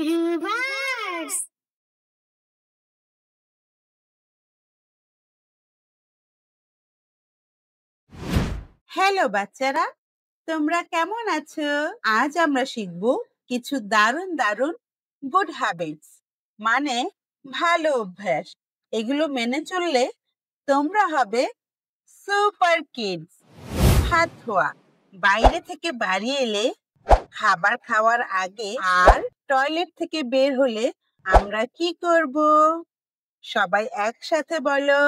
Reverse. Hello বাচ্চারা, তোমরা কেমন আছো? আজ আমরা শিখব কিছু দারুণ দারুণ গুড হ্যাবিটস, মানে ভালো অভ্যাস। এগুলো মেনে চললে তোমরা হবে সুপার কিডস। হাত ধোয়া, বাইরে থেকে বাড়ি এলে, খাবার খাওয়ার আগে আর টয়লেট থেকে বের হলে আমরা কি করব? সবাই একসাথে বলো,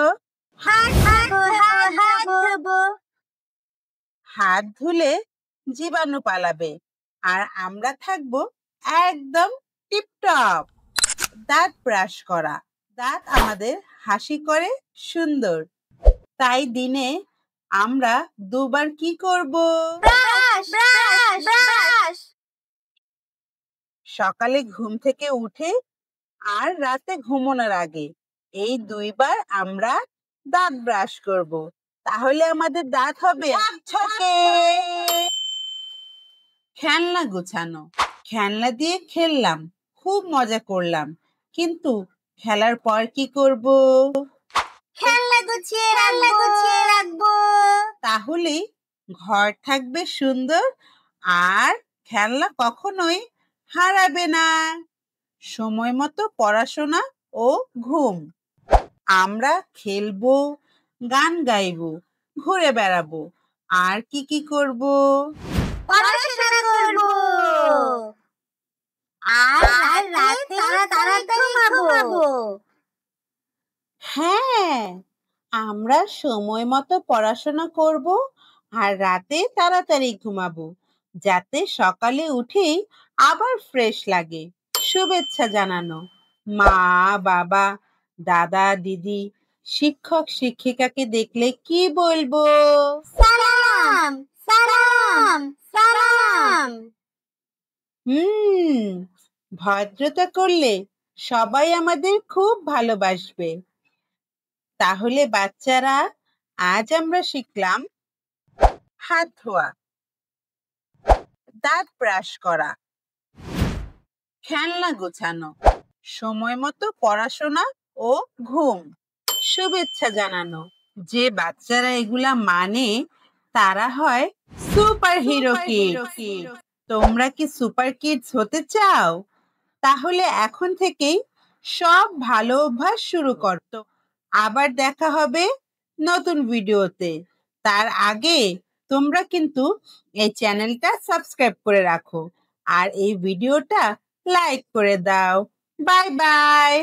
হাত ধোবো। হাত ধুলে জীবাণু পালাবে আর আমরা থাকবো একদম টিপটপ। দাঁত ব্রাশ করা, দাঁত আমাদের হাসি করে সুন্দর, তাই দিনে আমরা দুবার কি করব? ব্রাশ। সকালে ঘুম থেকে উঠে আর রাতে ঘুমানোর আগে এই দুইবার আমরা দাঁত ব্রাশ করব, তাহলে আমাদের দাঁত হবে ঝকঝকে। খেলনা গোছানো, খেলনা দিয়ে খেললাম, খুব মজা করলাম, কিন্তু খেলার পর কি করব? খেলনা গুছিয়ে রাখবো। তাহলে ঘর থাকবে সুন্দর আর খেলনা কখনোই হারাবে না। সময় মতো পড়াশোনা ও ঘুম। আমরা খেলবো, গান গাইবো, ঘুরে বেড়াবো, আর কি করব? পড়াশোনা করবো। আর রাতে তাড়াতাড়ি ঘুমাবো। হ্যাঁ, আমরা সময় মতো পড়াশোনা করব আর রাতে তাড়াতাড়ি ঘুমাবো, যাতে সকালে উঠেই আবার ফ্রেশ লাগে। শুভেচ্ছা জানানো, মা বাবা, দাদা দিদি, শিক্ষক শিক্ষিকাকে দেখলে কি বলবো? সালাম সালাম সালাম। ভদ্রতা করলে সবাই আমাদের খুব ভালোবাসবে। তাহলে বাচ্চারা, আজ আমরা শিখলাম হাত ধোয়া, দাঁত ব্রাশ করা, খেলনা গোছানো, সময় মতো পড়াশোনা ও ঘুম, শুভেচ্ছা জানানো। যে বাচ্চারা এগুলা মানে তারা হয় সুপার হিরো কিডস। তোমরা কি সুপার কিডস হতে চাও? তাহলে এখন থেকেই সব ভালো অভ্যাস শুরু করতো। আবার দেখা হবে নতুন ভিডিওতে। তার আগে তোমরা কিন্তু এই চ্যানেলটা সাবস্ক্রাইব করে রাখো আর এই ভিডিওটা লাইক করে দাও। Bye bye.